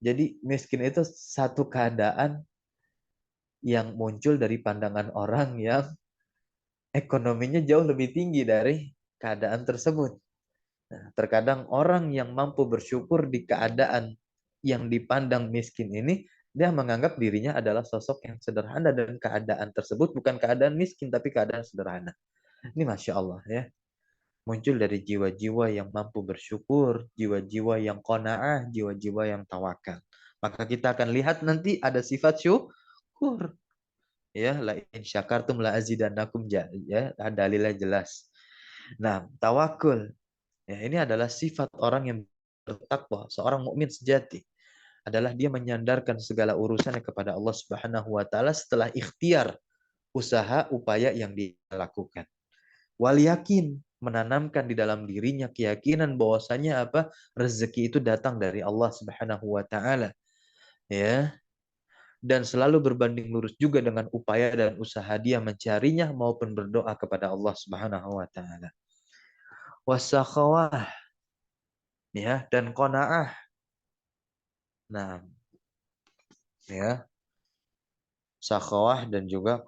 Jadi miskin itu satu keadaan yang muncul dari pandangan orang yang ekonominya jauh lebih tinggi dari keadaan tersebut. Nah, terkadang orang yang mampu bersyukur di keadaan yang dipandang miskin ini, dia menganggap dirinya adalah sosok yang sederhana dan keadaan tersebut bukan keadaan miskin tapi keadaan sederhana. Ini Masya Allah ya. Muncul dari jiwa-jiwa yang mampu bersyukur, jiwa-jiwa yang qanaah, jiwa-jiwa yang tawakal. Maka kita akan lihat nanti ada sifat syukur. Ya, la in syakartum la azidannakum ya, dalilnya jelas. Nah, tawakul. Ya, ini adalah sifat orang yang bertakwa, seorang mukmin sejati. Adalah dia menyandarkan segala urusannya kepada Allah Subhanahu wa taala setelah ikhtiar usaha upaya yang dia lakukan. Wal yakin menanamkan di dalam dirinya keyakinan bahwasanya apa rezeki itu datang dari Allah Subhanahu wa taala. Ya, dan selalu berbanding lurus juga dengan upaya dan usaha dia mencarinya maupun berdoa kepada Allah Subhanahu wa taala. Wasakhawah ya dan qanaah. Nah, ya, sakhawah dan juga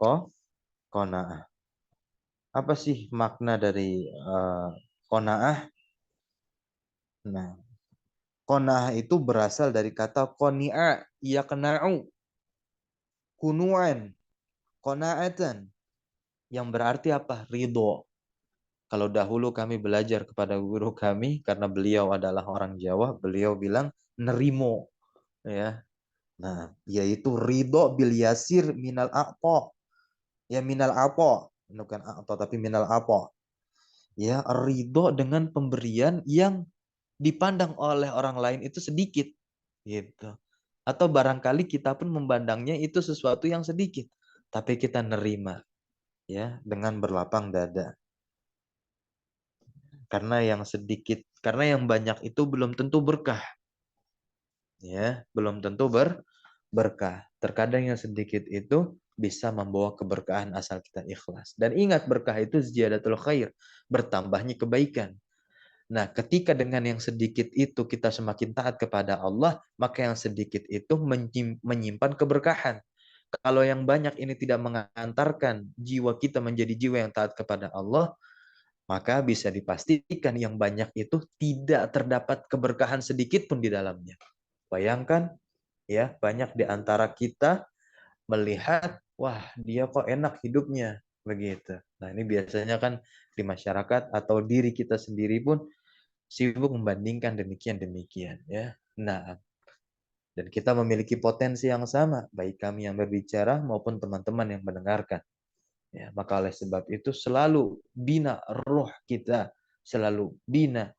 qanaah. Apa sih makna dari qanaah? Nah, qanaah itu berasal dari kata qani'a, yaqna'u, kunu'an, qana'atan. yang berarti apa? Ridho. Kalau dahulu kami belajar kepada guru kami, karena beliau adalah orang Jawa, beliau bilang nerimo. Ya. Nah, yaitu ridho bil yasir minal aqta. Ya minal apa, bukan apa tapi minal apa. Ya, ridho dengan pemberian yang dipandang oleh orang lain itu sedikit, gitu. Atau barangkali kita pun memandangnya itu sesuatu yang sedikit, tapi kita nerima, ya, dengan berlapang dada. Karena yang sedikit, karena yang banyak itu belum tentu berkah, ya, belum tentu berkah. Terkadang yang sedikit itu bisa membawa keberkahan asal kita ikhlas. Dan ingat, berkah itu ziyadatul khair, bertambahnya kebaikan. Nah, ketika dengan yang sedikit itu kita semakin taat kepada Allah, maka yang sedikit itu menyimpan keberkahan. Kalau yang banyak ini tidak mengantarkan jiwa kita menjadi jiwa yang taat kepada Allah, maka bisa dipastikan yang banyak itu tidak terdapat keberkahan sedikit pun di dalamnya. Bayangkan, ya, banyak di antara kita melihat, wah, dia kok enak hidupnya, begitu. Nah, ini biasanya kan di masyarakat atau diri kita sendiri pun sibuk membandingkan demikian, ya. Nah, dan kita memiliki potensi yang sama, baik kami yang berbicara maupun teman-teman yang mendengarkan. Ya, maka oleh sebab itu selalu bina roh kita, selalu bina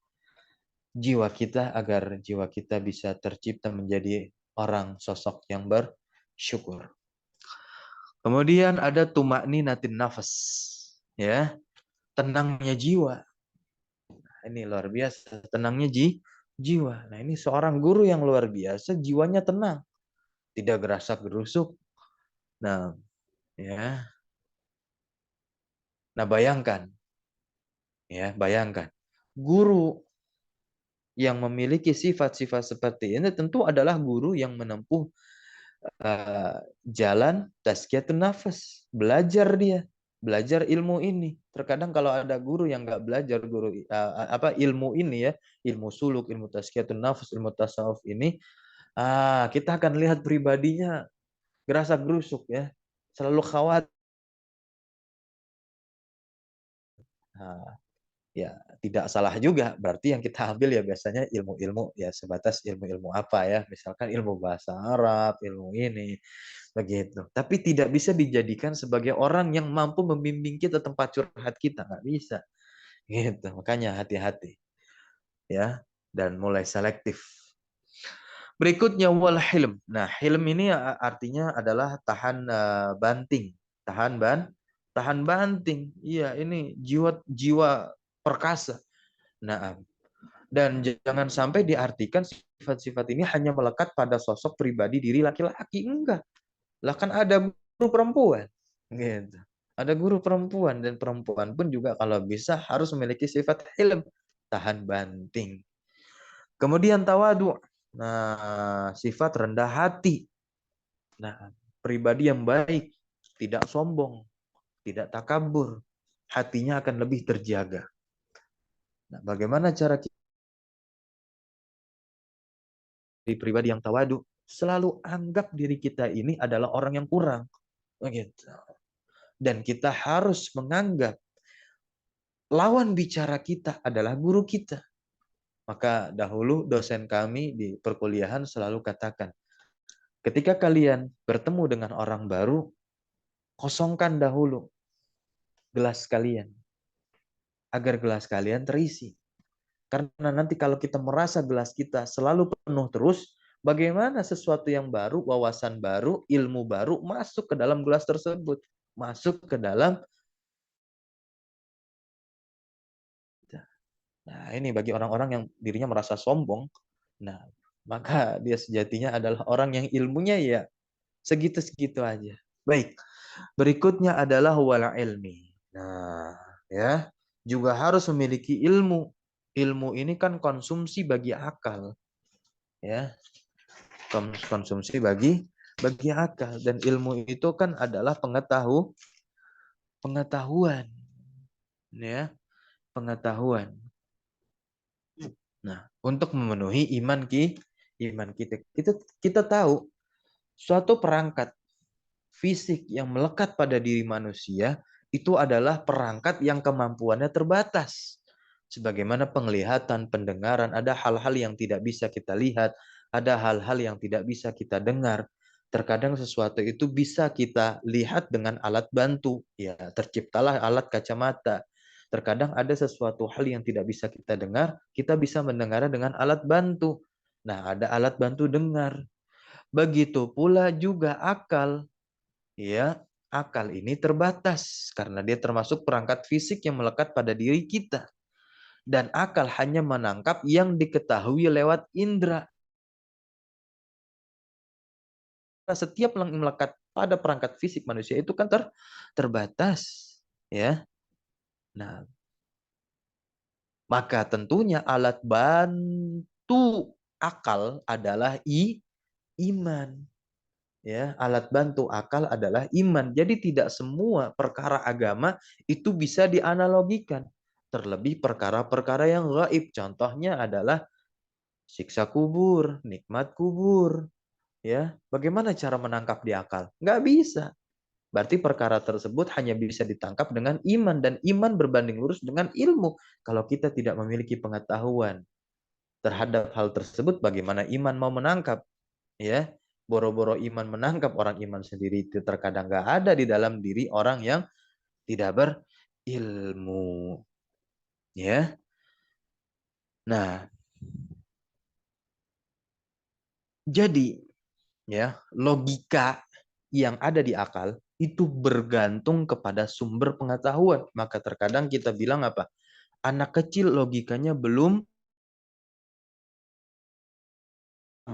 jiwa kita agar jiwa kita bisa tercipta menjadi orang sosok yang bersyukur. Kemudian ada tumakninatin nafas, ya, tenangnya jiwa. Ini luar biasa, tenangnya jiwa. Nah, ini seorang guru yang luar biasa, jiwanya tenang, tidak gerasak gerusuk. Nah, ya. Nah, bayangkan, ya, bayangkan. Guru yang memiliki sifat-sifat seperti ini tentu adalah guru yang menempuh jalan tazkiyatun nafas, belajar dia, belajar ilmu ini. Terkadang kalau ada guru yang nggak belajar apa ilmu ini, ya, ilmu suluk, ilmu tazkiyatun nafas, ilmu tasawuf ini, kita akan lihat pribadinya gerasak gerusuk, ya, selalu khawatir. Nah, ya, tidak salah juga. Berarti yang kita ambil ya biasanya ilmu-ilmu, ya sebatas ilmu-ilmu apa, ya. Misalkan ilmu bahasa Arab, ilmu ini, begitu. Tapi tidak bisa dijadikan sebagai orang yang mampu membimbing kita tempat curhat kita, nggak bisa. Gitu. Makanya hati-hati, ya, dan mulai selektif. Berikutnya wal hilm. Nah, hilm ini artinya adalah tahan banting, tahan banting. Iya, ini jiwa jiwa perkasa. Nah, dan jangan sampai diartikan sifat-sifat ini hanya melekat pada sosok pribadi diri laki-laki. Enggak. Lah kan ada guru perempuan. Gitu. Ada guru perempuan, dan perempuan pun juga kalau bisa harus memiliki sifat hilm, tahan banting. Kemudian tawadu. Nah, sifat rendah hati. Nah, pribadi yang baik, tidak sombong, tidak takabur, hatinya akan lebih terjaga. Nah, bagaimana cara kita jadi pribadi yang tawadu? Selalu anggap diri kita ini adalah orang yang kurang. Begitu. Dan kita harus menganggap lawan bicara kita adalah guru kita. Maka dahulu dosen kami di perkuliahan selalu katakan, ketika kalian bertemu dengan orang baru, kosongkan dahulu gelas kalian, agar gelas kalian terisi. Karena nanti kalau kita merasa gelas kita selalu penuh terus, bagaimana sesuatu yang baru, wawasan baru, ilmu baru masuk ke dalam gelas tersebut, masuk ke dalam. Nah, ini bagi orang-orang yang dirinya merasa sombong, nah, maka dia sejatinya adalah orang yang ilmunya ya segitu-segitu aja. Baik, berikutnya adalah wala ilmi. Nah, ya, juga harus memiliki ilmu. Ilmu ini kan konsumsi bagi akal, ya. Konsumsi bagi akal, dan ilmu itu kan adalah pengetahuan, ya, pengetahuan. Nah, untuk memenuhi iman kita tahu suatu perangkat fisik yang melekat pada diri manusia itu adalah perangkat yang kemampuannya terbatas. Sebagaimana penglihatan, pendengaran, ada hal-hal yang tidak bisa kita lihat, ada hal-hal yang tidak bisa kita dengar. Terkadang sesuatu itu bisa kita lihat dengan alat bantu. Ya, terciptalah alat kacamata. Terkadang ada sesuatu hal yang tidak bisa kita dengar, kita bisa mendengarnya dengan alat bantu. Nah, ada alat bantu dengar. Begitu pula juga akal. Ya, akal ini terbatas karena dia termasuk perangkat fisik yang melekat pada diri kita. Dan akal hanya menangkap yang diketahui lewat indera. Setiap yang melekat pada perangkat fisik manusia itu kan terbatas. Ya. Nah, maka tentunya alat bantu akal adalah iman. Ya, alat bantu akal adalah iman. Jadi tidak semua perkara agama itu bisa dianalogikan. Terlebih perkara-perkara yang gaib. Contohnya adalah siksa kubur, nikmat kubur. Ya, bagaimana cara menangkap di akal? Nggak bisa. Berarti perkara tersebut hanya bisa ditangkap dengan iman. Dan iman berbanding lurus dengan ilmu. Kalau kita tidak memiliki pengetahuan terhadap hal tersebut, bagaimana iman mau menangkap? Ya, boro-boro iman menangkap, orang iman sendiri itu terkadang nggak ada di dalam diri orang yang tidak berilmu. Ya, nah, jadi ya logika yang ada di akal itu bergantung kepada sumber pengetahuan. Maka terkadang kita bilang apa? Anak kecil logikanya belum,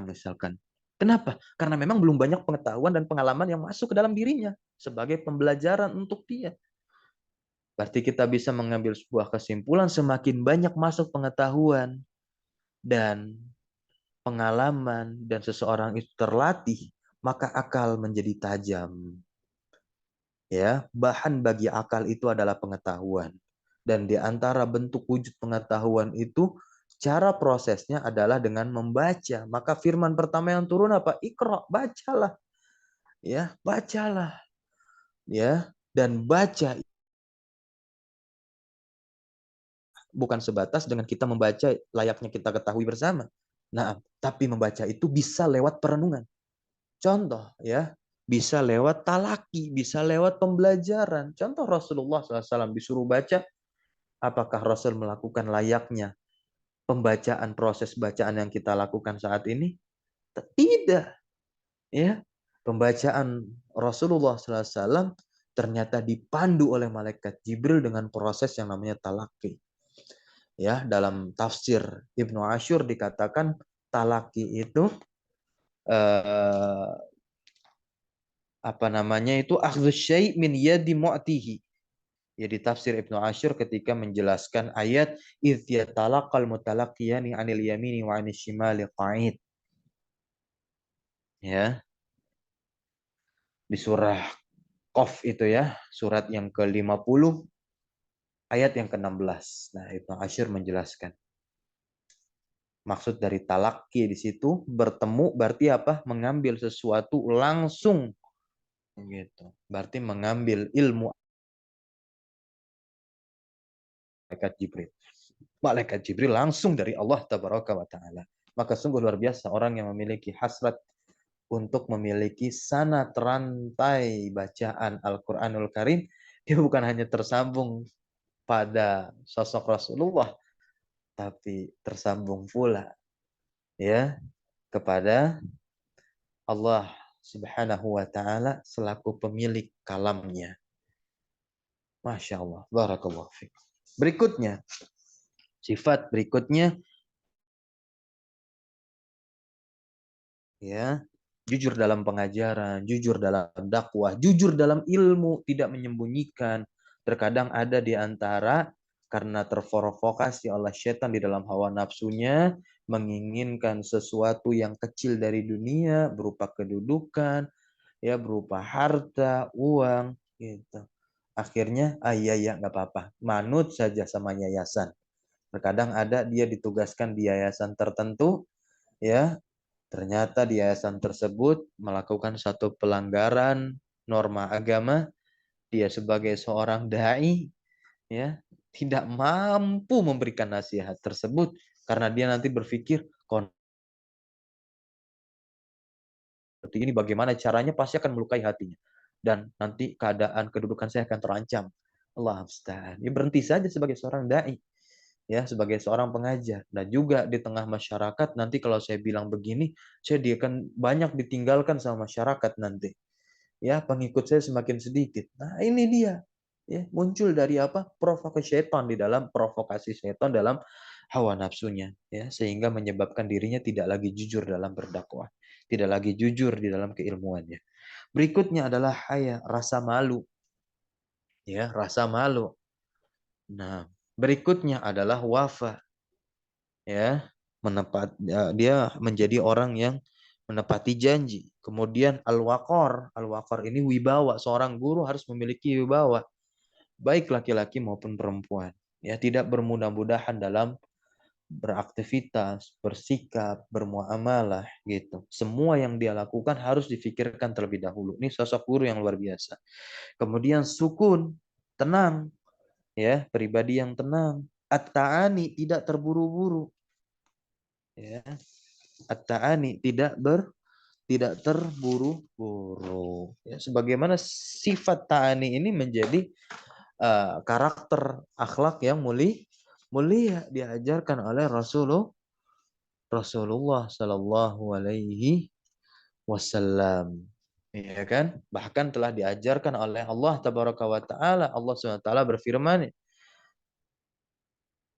misalkan. Kenapa? Karena memang belum banyak pengetahuan dan pengalaman yang masuk ke dalam dirinya sebagai pembelajaran untuk dia. Berarti kita bisa mengambil sebuah kesimpulan, semakin banyak masuk pengetahuan dan pengalaman dan seseorang itu terlatih, maka akal menjadi tajam. Ya, bahan bagi akal itu adalah pengetahuan. Dan di antara bentuk wujud pengetahuan itu, cara prosesnya adalah dengan membaca. Maka firman pertama yang turun apa? Iqra, bacalah. Ya, bacalah. Ya, dan baca bukan sebatas dengan kita membaca layaknya kita ketahui bersama. Nah, tapi membaca itu bisa lewat perenungan. Contoh ya, bisa lewat talaki, bisa lewat pembelajaran. Contoh Rasulullah SAW disuruh baca, apakah Rasul melakukan layaknya pembacaan, proses bacaan yang kita lakukan saat ini? Tidak. Ya, pembacaan Rasulullah SAW ternyata dipandu oleh malaikat Jibril dengan proses yang namanya talaki. Ya, dalam tafsir Ibnu Ashur dikatakan talaki itu apa namanya itu akhdhu syai' min yadi mu'tihi. Ya, di tafsir Ibnu Ashur ketika menjelaskan ayat idz yatalaqal mutalaqiyani 'anil yamini wa 'anil shimali qa'id. Ya, di surah Qaf itu ya, surat yang ke-50 ayat yang ke-16. Nah, Ibnu Ashur menjelaskan maksud dari talaki di situ bertemu berarti apa? Mengambil sesuatu langsung gitu. Berarti mengambil ilmu malaikat Jibril. Malaikat Jibril langsung dari Allah tabaraka wa taala. Maka sungguh luar biasa orang yang memiliki hasrat untuk memiliki sanad rantai bacaan Al-Qur'anul Karim, dia bukan hanya tersambung pada sosok Rasulullah, tapi tersambung pula ya kepada Allah Subhanahu wa taala selaku pemilik kalamnya. Masya Allah. Barakallahu fiik. Berikutnya, sifat berikutnya ya, jujur dalam pengajaran, jujur dalam dakwah, jujur dalam ilmu, tidak menyembunyikan. Terkadang ada di antara karena terprovokasi oleh setan di dalam hawa nafsunya, menginginkan sesuatu yang kecil dari dunia berupa kedudukan, ya berupa harta, uang, gitu. Akhirnya, iya ya nggak apa-apa, manut saja sama yayasan. Terkadang ada dia ditugaskan di yayasan tertentu, ya ternyata di yayasan tersebut melakukan satu pelanggaran norma agama, dia sebagai seorang dai, ya, tidak mampu memberikan nasihat tersebut karena dia nanti berpikir seperti ini bagaimana caranya pasti akan melukai hatinya dan nanti keadaan kedudukan saya akan terancam. Allah musta'an. Ya berhenti saja sebagai seorang dai, ya sebagai seorang pengajar dan juga di tengah masyarakat nanti kalau saya bilang begini, saya dia akan banyak ditinggalkan sama masyarakat nanti. Ya, pengikut saya semakin sedikit. Nah, ini dia. Ya, muncul dari apa? Provokasi setan dalam hawa nafsunya, ya, sehingga menyebabkan dirinya tidak lagi jujur dalam berdakwah, tidak lagi jujur di dalam keilmuannya. Berikutnya adalah haya, rasa malu, ya, rasa malu. Nah, berikutnya adalah wafa, ya, dia menjadi orang yang menepati janji. Kemudian al-waqar, al-waqar ini wibawa, seorang guru harus memiliki wibawa, baik laki-laki maupun perempuan. Ya, tidak bermudah-mudahan dalam beraktivitas, bersikap, bermuamalah gitu. Semua yang dia lakukan harus difikirkan terlebih dahulu. Ini sosok guru yang luar biasa. Kemudian sukun, tenang, ya, pribadi yang tenang. At-ta'ani, tidak terburu-buru, ya. At-ta'ani, tidak terburu-buru. Ya, sebagaimana sifat ta'ani ini menjadi karakter akhlak yang mulia diajarkan oleh Rasulullah Shallallahu Alaihi Wasallam. Ya kan? Bahkan telah diajarkan oleh Allah Tabaraka wa Taala. Allah SWT berfirman,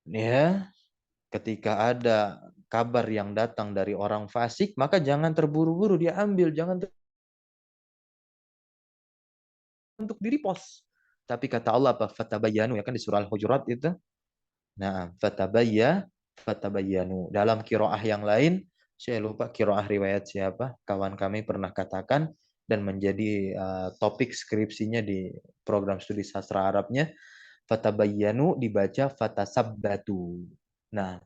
ya, ketika ada kabar yang datang dari orang fasik, maka jangan terburu-buru diambil, jangan untuk diri pos. Tapi kata Allah apa? Fatabayyanu, ya kan di surah Al-Hujurat itu. Nah, fatabayyanu. Dalam kiroah yang lain, saya lupa kiroah riwayat siapa, kawan kami pernah katakan dan menjadi topik skripsinya di program studi sastra Arabnya, fatabayyanu dibaca fatasabbatu. Nah,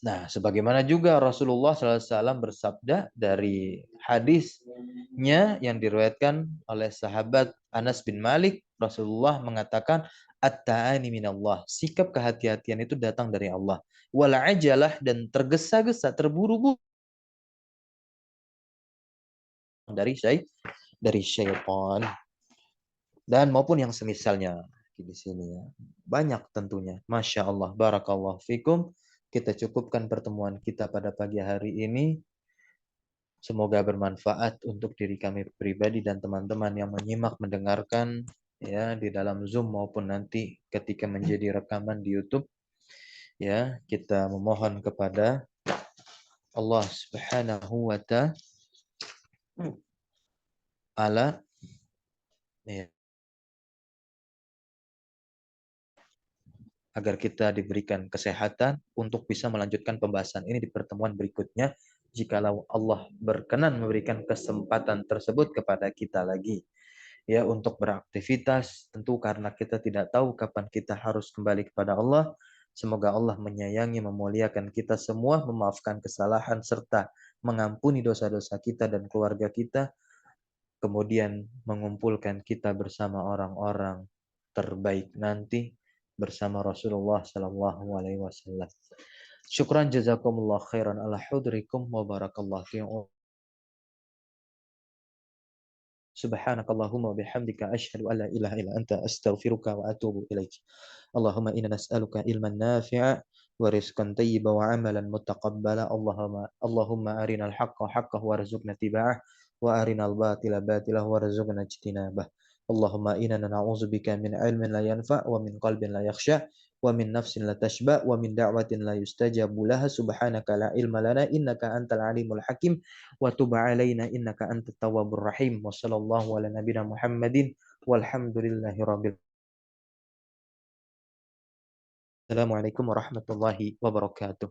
Nah, sebagaimana juga Rasulullah SAW bersabda dari hadisnya yang diriwayatkan oleh sahabat Anas bin Malik, Rasulullah mengatakan, At-ta'ani minallah. Sikap kehati-hatian itu datang dari Allah. Wal ajalah, dan tergesa-gesa, terburu-buru dari syaitan. Dan maupun yang semisalnya di sini ya. Banyak tentunya. Masya Allah. Barakallahu fikum. Kita cukupkan pertemuan kita pada pagi hari ini. Semoga bermanfaat untuk diri kami pribadi dan teman-teman yang menyimak, mendengarkan ya di dalam Zoom maupun nanti ketika menjadi rekaman di YouTube. Ya, kita memohon kepada Allah Subhanahu wa taala, ya, agar kita diberikan kesehatan untuk bisa melanjutkan pembahasan ini di pertemuan berikutnya jikalau Allah berkenan memberikan kesempatan tersebut kepada kita lagi. Ya, untuk beraktivitas, tentu karena kita tidak tahu kapan kita harus kembali kepada Allah. Semoga Allah menyayangi, memuliakan kita semua, memaafkan kesalahan serta mengampuni dosa-dosa kita dan keluarga kita, kemudian mengumpulkan kita bersama orang-orang terbaik nanti bersama Rasulullah Sallallahu Alaihi Wasallam. Syukran jazakumullah khairan ala hudrikum wa barakallahu fiikum. Subhanakallahumma wa bihamdika asyhadu an la ilaha illa anta astaghfiruka wa atubu ilaik. Allahumma inna nas'aluka ilman nafi'a wa rizqan thayyiba wa amalan mutaqabbala. Allahumma arinal haqqa haqqah warzuqna tiba'ah wa arinal batila batilah warzuqna ijtinabah. Allahumma inna na'udzubika min ilmin la yanfa' wa min qalbin la yakhsha' wa min nafsin la tashba' wa min da'watin la yustajabu laha. Subhanaka la ilma lana innaka antal alimul hakim wa tub alaina innaka antat tawwabur rahim. Wassallallahu ala nabiyina Muhammadin walhamdulillahi rabbil. Assalamualaikum warahmatullahi wabarakatuh.